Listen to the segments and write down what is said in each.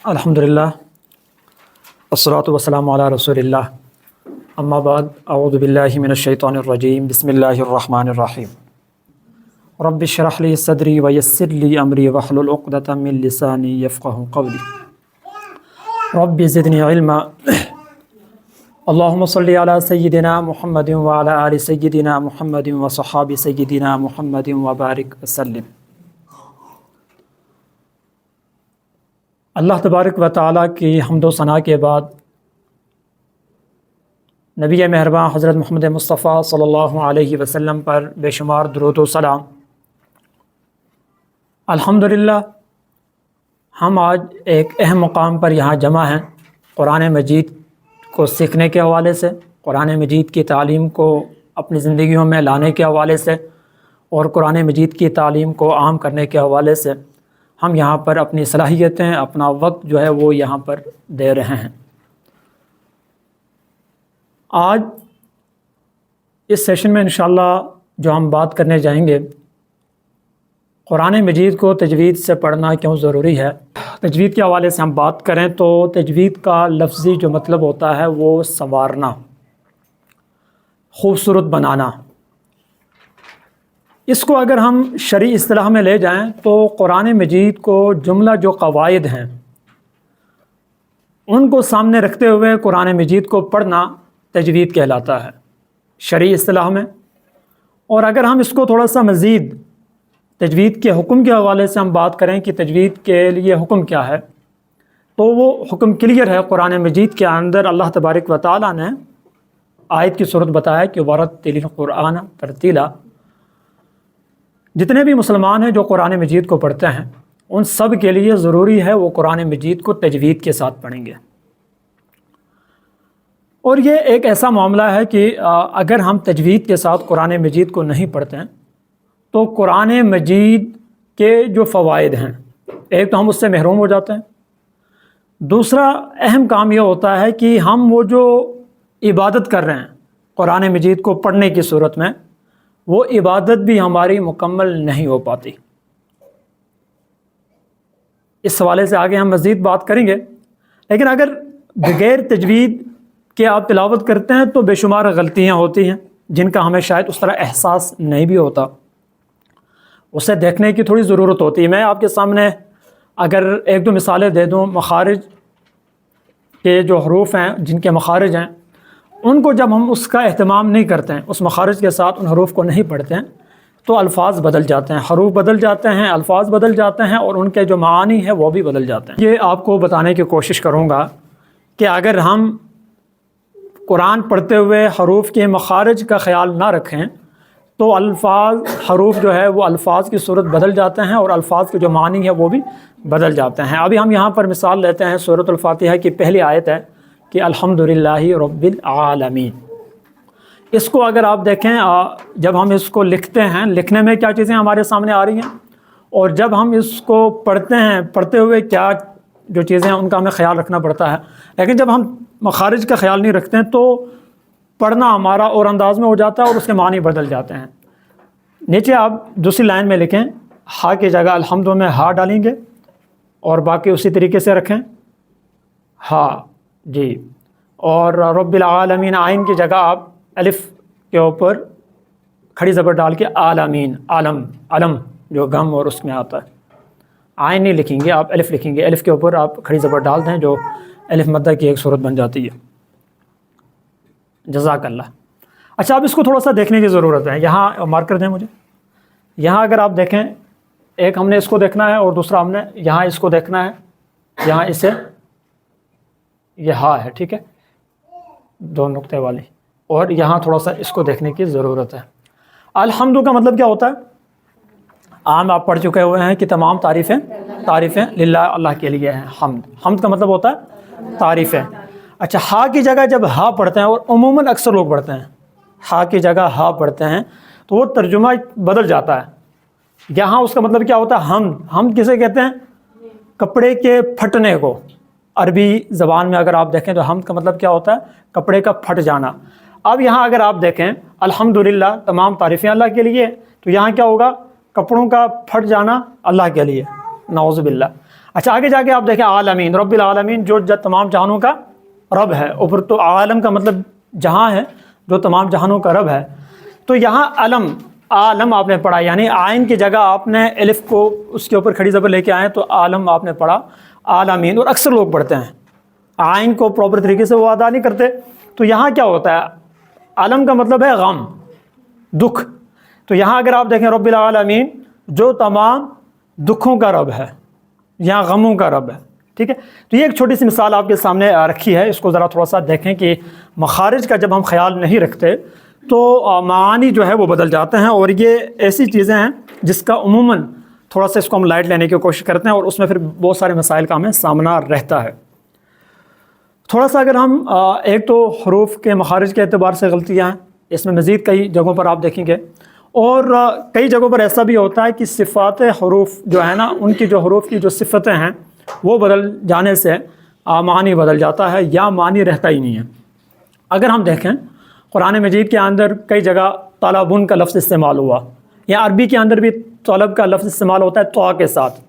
الحمدللہ والصلاۃ والسلام علی رسول اللہ اما بعد اعوذ باللہ من الشیطان الرجیم بسم اللہ الرحمن الرحیم رب اشرح لی صدری ویسر لی امری واحلل عقدۃ من لسانی یفقہوا قولی رب زدنی علما اللہم صلی علی سیدنا محمد وعلی آل سیدنا محمد وصحاب سیدنا محمد وبارک وسلم۔ اللہ تبارک و تعالیٰ کی حمد و ثناء کے بعد نبی مہرباں حضرت محمد مصطفیٰ صلی اللہ علیہ وسلم پر بے شمار درود و سلام۔ الحمدللہ ہم آج ایک اہم مقام پر یہاں جمع ہیں، قرآن مجید کو سیکھنے کے حوالے سے، قرآن مجید کی تعلیم کو اپنی زندگیوں میں لانے کے حوالے سے اور قرآن مجید کی تعلیم کو عام کرنے کے حوالے سے ہم یہاں پر اپنی صلاحیتیں، اپنا وقت جو ہے وہ یہاں پر دے رہے ہیں۔ آج اس سیشن میں انشاءاللہ جو ہم بات کرنے جائیں گے، قرآن مجید کو تجوید سے پڑھنا کیوں ضروری ہے۔ تجوید کے حوالے سے ہم بات کریں تو تجوید کا لفظی جو مطلب ہوتا ہے وہ سنوارنا، خوبصورت بنانا۔ اس کو اگر ہم شرعی اصطلاح میں لے جائیں تو قرآن مجید کو جملہ جو قواعد ہیں ان کو سامنے رکھتے ہوئے قرآن مجید کو پڑھنا تجوید کہلاتا ہے شرعی اصطلاح میں۔ اور اگر ہم اس کو تھوڑا سا مزید تجوید کے حکم کے حوالے سے ہم بات کریں کہ تجوید کے لیے حکم کیا ہے، تو وہ حکم کلیئر ہے۔ قرآن مجید کے اندر اللہ تبارک و تعالیٰ نے آیت کی صورت بتایا کہ ورتل القرآن ترتیلا۔ جتنے بھی مسلمان ہیں جو قرآن مجید کو پڑھتے ہیں ان سب کے لیے ضروری ہے وہ قرآن مجید کو تجوید کے ساتھ پڑھیں گے۔ اور یہ ایک ایسا معاملہ ہے کہ اگر ہم تجوید کے ساتھ قرآن مجید کو نہیں پڑھتے ہیں تو قرآن مجید کے جو فوائد ہیں ایک تو ہم اس سے محروم ہو جاتے ہیں، دوسرا اہم کام یہ ہوتا ہے کہ ہم وہ جو عبادت کر رہے ہیں قرآن مجید کو پڑھنے کی صورت میں، وہ عبادت بھی ہماری مکمل نہیں ہو پاتی۔ اس حوالے سے آگے ہم مزید بات کریں گے، لیکن اگر بغیر تجوید کے آپ تلاوت کرتے ہیں تو بے شمار غلطیاں ہوتی ہیں جن کا ہمیں شاید اس طرح احساس نہیں بھی ہوتا، اسے دیکھنے کی تھوڑی ضرورت ہوتی ہے۔ میں آپ کے سامنے اگر ایک دو مثالیں دے دوں، مخارج کے جو حروف ہیں جن کے مخارج ہیں ان کو جب ہم اس کا اہتمام نہیں کرتے ہیں، اس مخارج کے ساتھ ان حروف کو نہیں پڑھتے ہیں تو الفاظ بدل جاتے ہیں، حروف بدل جاتے ہیں، الفاظ بدل جاتے ہیں اور ان کے جو معانی ہیں وہ بھی بدل جاتے ہیں۔ یہ آپ کو بتانے کی کوشش کروں گا کہ اگر ہم قرآن پڑھتے ہوئے حروف کے مخارج کا خیال نہ رکھیں تو حروف جو ہے وہ الفاظ کی صورت بدل جاتے ہیں اور الفاظ کے جو معنی ہے وہ بھی بدل جاتے ہیں۔ ابھی ہم یہاں پر مثال لیتے ہیں سورۃ الفاتحہ کی پہلی آیت ہے کہ الحمدللہ رب العالمین۔ اس کو اگر آپ دیکھیں، جب ہم اس کو لکھتے ہیں، لکھنے میں کیا چیزیں ہمارے سامنے آ رہی ہیں، اور جب ہم اس کو پڑھتے ہیں، پڑھتے ہوئے کیا جو چیزیں ہیں ان کا ہمیں خیال رکھنا پڑتا ہے۔ لیکن جب ہم مخارج کا خیال نہیں رکھتے ہیں تو پڑھنا ہمارا اور انداز میں ہو جاتا ہے اور اس کے معنی بدل جاتے ہیں۔ نیچے آپ دوسری لائن میں لکھیں، ہا کی جگہ الحمد میں ہا ڈالیں گے اور باقی اسی طریقے سے رکھیں، ہا جی، اور رب العالمین آئین کی جگہ آپ الف کے اوپر کھڑی زبر ڈال کے عالمین، علم جو گم اور اس میں آتا ہے، آئین نہیں لکھیں گے آپ، الف لکھیں گے، الف کے اوپر آپ کھڑی زبر ڈال دیں جو الف مدہ کی ایک صورت بن جاتی ہے۔ جزاک اللہ۔ اچھا، اب اس کو تھوڑا سا دیکھنے کی ضرورت ہے، یہاں مارکر دیں مجھے۔ یہاں اگر آپ دیکھیں، ایک ہم نے اس کو دیکھنا ہے اور دوسرا ہم نے یہاں اس کو دیکھنا ہے، یہاں اسے یہ ہا ہے، ٹھیک ہے، دو نقطے والی، اور یہاں تھوڑا سا اس کو دیکھنے کی ضرورت ہے۔ الحمد کا مطلب کیا ہوتا ہے؟ عام آپ پڑھ چکے ہوئے ہیں کہ تمام تعریفیں للہ، اللہ کے لیے ہیں۔ حمد کا مطلب ہوتا ہے تعریفیں۔ اچھا، ہا کی جگہ جب ہا پڑھتے ہیں، اور عموماً اکثر لوگ پڑھتے ہیں ہا کی جگہ ہا پڑھتے ہیں، تو وہ ترجمہ بدل جاتا ہے۔ یہاں اس کا مطلب کیا ہوتا ہے؟ حمد کسے کہتے ہیں؟ کپڑے کے پھٹنے کو۔ عربی زبان میں اگر آپ دیکھیں تو حمد کا مطلب کیا ہوتا ہے؟ کپڑے کا پھٹ جانا۔ اب یہاں اگر آپ دیکھیں الحمدللہ تمام تعریفیں اللہ کے لیے، تو یہاں کیا ہوگا؟ کپڑوں کا پھٹ جانا اللہ کے لیے، نعوذ باللہ۔ اچھا آگے جا کے آپ دیکھیں عالمین، رب العالمین جو تمام جہانوں کا رب ہے، اوپر تو عالم کا مطلب جہاں ہے، جو تمام جہانوں کا رب ہے. تو یہاں عالم آپ نے پڑھا، یعنی آئین کی جگہ آپ نے الف کو اس کے اوپر کھڑی زبر لے کے آئے تو عالم آپ نے پڑھا عالمین. اور اکثر لوگ پڑھتے ہیں آئین کو پراپر طریقے سے وہ ادا نہیں کرتے. تو یہاں کیا ہوتا ہے، عالم کا مطلب ہے غم، دکھ. تو یہاں اگر آپ دیکھیں رب العالمین جو تمام دکھوں کا رب ہے، یہاں غموں کا رب ہے. ٹھیک ہے، تو یہ ایک چھوٹی سی مثال آپ کے سامنے رکھی ہے. اس کو ذرا تھوڑا سا دیکھیں کہ مخارج کا جب ہم خیال نہیں رکھتے تو معانی جو ہے وہ بدل جاتے ہیں. اور یہ ایسی چیزیں ہیں جس کا عموماً تھوڑا سا اس کو ہم لائٹ لینے کی کوشش کرتے ہیں، اور اس میں پھر بہت سارے مسائل کا ہمیں سامنا رہتا ہے. تھوڑا سا اگر ہم ایک تو حروف کے مخارج کے اعتبار سے غلطیاں ہیں، اس میں مزید کئی جگہوں پر آپ دیکھیں گے. اور کئی جگہوں پر ایسا بھی ہوتا ہے کہ صفات حروف جو ہے نا، ان کی جو حروف کی جو صفتیں ہیں وہ بدل جانے سے معنی بدل جاتا ہے یا معنی رہتا ہی نہیں ہے. اگر ہم دیکھیں قرآن مجید کے اندر کئی جگہ طلبن کا لفظ استعمال ہوا، یا عربی کے اندر بھی طلب کا لفظ استعمال ہوتا ہے طا کے ساتھ.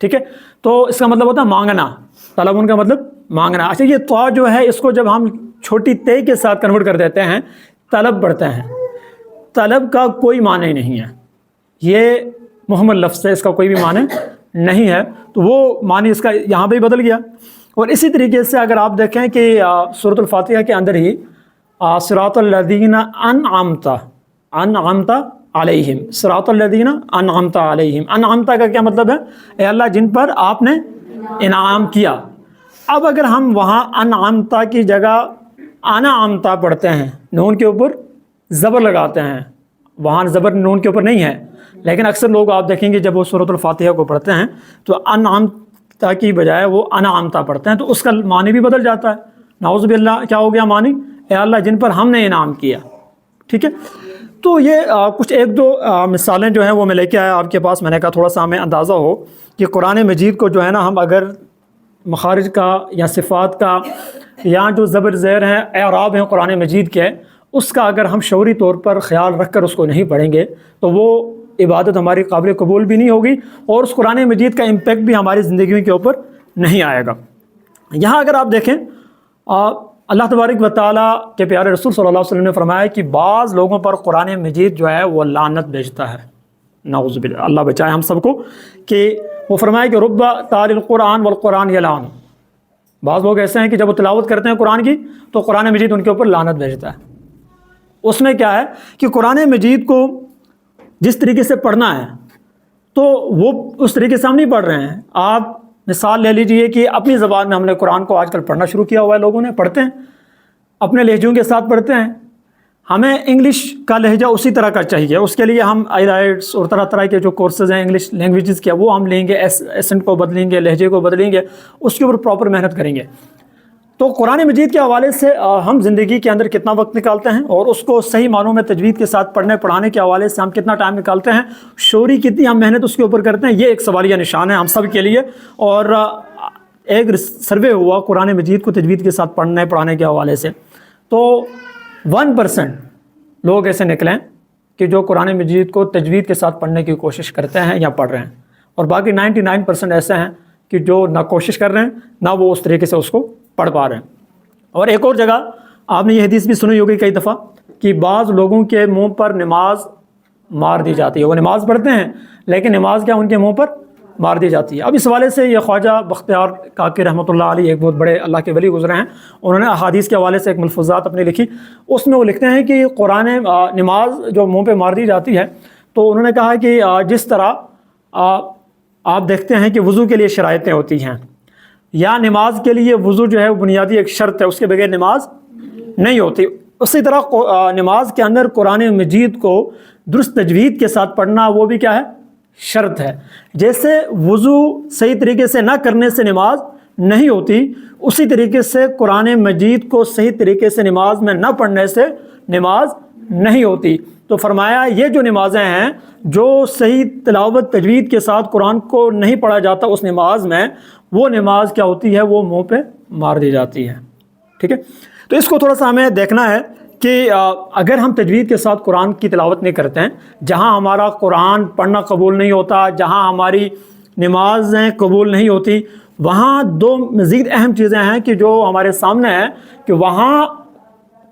ٹھیک ہے، تو اس کا مطلب ہوتا ہے مانگنا، طلبن کا مطلب مانگنا. اچھا یہ طا جو ہے اس کو جب ہم چھوٹی تے کے ساتھ کنورٹ کر دیتے ہیں، طلب پڑھتے ہیں، طلب کا کوئی معنی نہیں ہے، یہ محمد لفظ ہے، اس کا کوئی بھی معنی نہیں ہے. تو وہ معنی اس کا یہاں پہ ہی بدل گیا. اور اسی طریقے سے اگر آپ دیکھیں کہ سورۃ الفاتحہ کے اندر ہی صراط الذین انعمت علیہم، صراط الذین انعمت علیہم، انعمت کا کیا مطلب ہے، اے اللہ جن پر آپ نے انعام کیا. اب اگر ہم وہاں انعمت کی جگہ انعمت پڑھتے ہیں، نون کے اوپر زبر لگاتے ہیں، وہاں زبر نون کے اوپر نہیں ہے، لیکن اکثر لوگ آپ دیکھیں گے جب وہ سورۃ الفاتحہ کو پڑھتے ہیں تو انعمت کی بجائے وہ انعمت پڑھتے ہیں، تو اس کا معنی بھی بدل جاتا ہے. نعوذ باللہ کیا ہو گیا معنی، اے اللہ جن پر ہم نے انعام کیا. ٹھیک ہے، تو یہ کچھ ایک دو مثالیں جو ہیں وہ میں لے کے آیا آپ کے پاس. میں نے کہا تھوڑا سا ہمیں اندازہ ہو کہ قرآن مجید کو جو ہے نا ہم اگر مخارج کا یا صفات کا یا جو زبر زیر ہیں اعراب ہیں قرآن مجید کے، اس کا اگر ہم شعوری طور پر خیال رکھ کر اس کو نہیں پڑھیں گے تو وہ عبادت ہماری قابل قبول بھی نہیں ہوگی، اور اس قرآن مجید کا امپیکٹ بھی ہماری زندگیوں کے اوپر نہیں آئے گا. یہاں اگر آپ دیکھیں اللہ تبارک و تعالیٰ کے پیارے رسول صلی اللہ علیہ وسلم نے فرمایا کہ بعض لوگوں پر قرآن مجید جو ہے وہ لعنت بھیجتا ہے. نعوذ باللہ، اللہ بچائے ہم سب کو. کہ وہ فرمایا کہ رب تال القرآن والقرآن یلعن، بعض لوگ ایسے ہیں کہ جب وہ تلاوت کرتے ہیں قرآن کی تو قرآن مجید ان کے اوپر لعنت بھیجتا ہے. اس میں کیا ہے کہ قرآن مجید کو جس طریقے سے پڑھنا ہے تو وہ اس طریقے سے ہم نہیں پڑھ رہے ہیں. آپ مثال لے لیجئے کہ اپنی زبان میں ہم نے قرآن کو آج کل پڑھنا شروع کیا ہوا ہے، لوگوں نے پڑھتے ہیں اپنے لہجوں کے ساتھ پڑھتے ہیں. ہمیں انگلش کا لہجہ اسی طرح کا چاہیے، اس کے لیے ہم آئلٹس اور طرح طرح کے جو کورسز ہیں انگلش لینگویجز کے وہ ہم لیں گے، ایسنٹ کو بدلیں گے، لہجے کو بدلیں گے، اس کے اوپر پراپر محنت کریں گے. تو قرآن مجید کے حوالے سے ہم زندگی کے اندر کتنا وقت نکالتے ہیں، اور اس کو صحیح معنوں میں تجوید کے ساتھ پڑھنے پڑھانے کے حوالے سے ہم کتنا ٹائم نکالتے ہیں، شعوری کتنی ہم محنت اس کے اوپر کرتے ہیں، یہ ایک سوالیہ نشان ہے ہم سب کے لیے. اور ایک سروے ہوا قرآن مجید کو تجوید کے ساتھ پڑھنے پڑھانے کے حوالے سے، تو 1% لوگ ایسے نکلیں کہ جو قرآن مجید کو تجوید کے ساتھ پڑھنے کی کوشش کرتے ہیں یا پڑھ رہے ہیں، اور باقی 99% ایسے ہیں کہ جو نہ کوشش کر رہے ہیں نہ وہ اس طریقے سے اس کو پڑھ پا رہے ہیں. اور ایک اور جگہ آپ نے یہ حدیث بھی سنی ہوگی کئی دفعہ کہ بعض لوگوں کے منہ پر نماز مار دی جاتی ہے، وہ نماز پڑھتے ہیں لیکن نماز کیا ان کے منہ پر مار دی جاتی ہے. اب اس حوالے سے یہ خواجہ بختیار کاکی رحمۃ اللہ علیہ ایک بہت بڑے اللہ کے ولی گزرے ہیں، انہوں نے احادیث کے حوالے سے ایک ملفوظات اپنی لکھی، اس میں وہ لکھتے ہیں کہ قرآن نماز جو منہ پہ مار دی جاتی ہے، تو انہوں نے کہا کہ جس طرح آپ دیکھتے ہیں کہ وضو کے لیے شرائطیں ہوتی ہیں، یا نماز کے لیے وضو جو ہے وہ بنیادی ایک شرط ہے، اس کے بغیر نماز نہیں ہوتی، اسی طرح نماز کے اندر قرآن مجید کو درست تجوید کے ساتھ پڑھنا وہ بھی کیا ہے، شرط ہے. جیسے وضو صحیح طریقے سے نہ کرنے سے نماز نہیں ہوتی، اسی طریقے سے قرآن مجید کو صحیح طریقے سے نماز میں نہ پڑھنے سے نماز نہیں ہوتی. تو فرمایا یہ جو نمازیں ہیں جو صحیح تلاوت تجوید کے ساتھ قرآن کو نہیں پڑھا جاتا اس نماز میں، وہ نماز کیا ہوتی ہے، وہ منہ پہ مار دی جاتی ہے. ٹھیک ہے، تو اس کو تھوڑا سا ہمیں دیکھنا ہے کہ اگر ہم تجوید کے ساتھ قرآن کی تلاوت نہیں کرتے ہیں، جہاں ہمارا قرآن پڑھنا قبول نہیں ہوتا، جہاں ہماری نمازیں قبول نہیں ہوتی، وہاں دو مزید اہم چیزیں ہیں کہ جو ہمارے سامنے ہیں کہ وہاں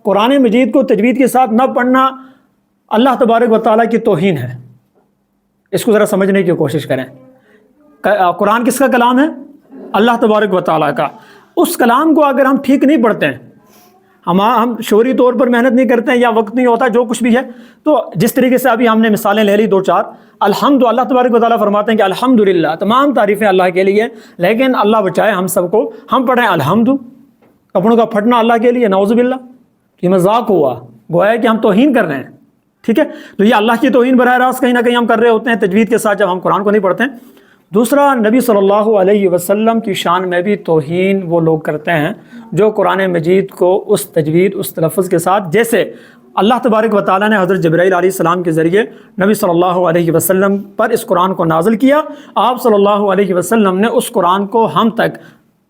قرآن مجید کو تجوید کے ساتھ نہ پڑھنا اللہ تبارک و تعالیٰ کی توہین ہے۔ اس کو ذرا سمجھنے کی کوشش کریں۔ قرآن کس کا کلام ہے؟ اللہ تبارک و تعالیٰ کا۔ اس کلام کو اگر ہم ٹھیک نہیں پڑھتے ہیں، ہم شعوری طور پر محنت نہیں کرتے ہیں یا وقت نہیں ہوتا، جو کچھ بھی ہے، تو جس طریقے سے ابھی ہم نے مثالیں لے لی 2-4، اللہ تبارک و تعالیٰ فرماتے ہیں کہ الحمدللہ، تمام تعریفیں اللہ کے لیے، لیکن اللہ بچائے ہم سب کو، ہم پڑھ رہے ہیں الحمد، کپڑوں کا پھٹنا اللہ کے لیے، نعوذ باللہ، یہ مذاق ہوا، گویا کہ ہم توہین کر رہے ہیں، ٹھیک ہے؟ تو یہ اللہ کی توہین براہ راست کہیں نہ کہیں ہم کر رہے ہوتے ہیں تجوید کے ساتھ جب ہم قرآن کو نہیں پڑھتے ہیں۔ دوسرا، نبی صلی اللہ علیہ وسلم کی شان میں بھی توہین وہ لوگ کرتے ہیں جو قرآن مجید کو اس تجوید، اس تلفظ کے ساتھ، جیسے اللہ تبارک و تعالیٰ نے حضرت جبرائیل علیہ السلام کے ذریعے نبی صلی اللہ علیہ وسلم پر اس قرآن کو نازل کیا، آپ صلی اللہ علیہ وسلم نے اس قرآن کو ہم تک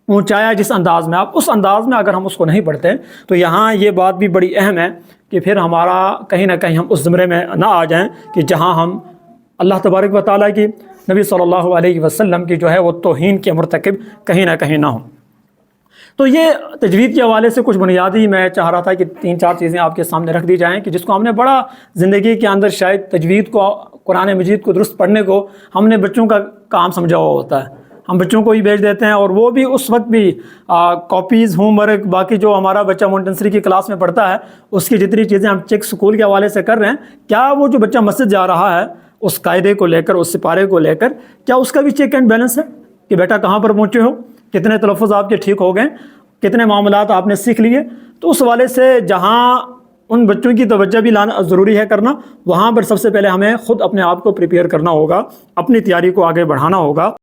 پہنچایا جس انداز میں، آپ اس انداز میں اگر ہم اس کو نہیں پڑھتے تو یہاں یہ بات بھی بڑی اہم ہے کہ پھر ہمارا کہیں نہ کہیں ہم اس زمرے میں نہ آ جائیں کہ جہاں ہم اللہ تبارک و تعالیٰ کی، نبی صلی اللہ علیہ وسلم کی جو ہے وہ توہین کے مرتکب کہیں نہ کہیں نہ ہوں۔ تو یہ تجوید کے حوالے سے کچھ بنیادی میں چاہ رہا تھا کہ 3-4 چیزیں آپ کے سامنے رکھ دی جائیں کہ جس کو ہم نے بڑا زندگی کے اندر شاید تجوید کو، قرآن مجید کو درست پڑھنے کو ہم نے بچوں کا کام سمجھا ہوا ہوتا ہے، ہم بچوں کو ہی بھیج دیتے ہیں، اور وہ بھی اس وقت بھی کاپیز، ہوم ورک، باقی جو ہمارا بچہ مونٹنسری کی کلاس میں پڑھتا ہے اس کی جتنی چیزیں ہم چیک سکول کے حوالے سے کر رہے ہیں، کیا وہ جو بچہ مسجد جا رہا ہے اس قاعدے کو لے کر، اس سپارے کو لے کر، کیا اس کا بھی چیک اینڈ بیلنس ہے کہ بیٹا کہاں پر پہنچے ہو، کتنے تلفظ آپ کے ٹھیک ہو گئے، کتنے معاملات آپ نے سیکھ لیے؟ تو اس حوالے سے جہاں ان بچوں کی توجہ بھی لانا ضروری ہے کرنا، وہاں پر سب سے پہلے ہمیں خود اپنے آپ کو پریپیئر کرنا ہوگا، اپنی تیاری کو آگے بڑھانا ہوگا۔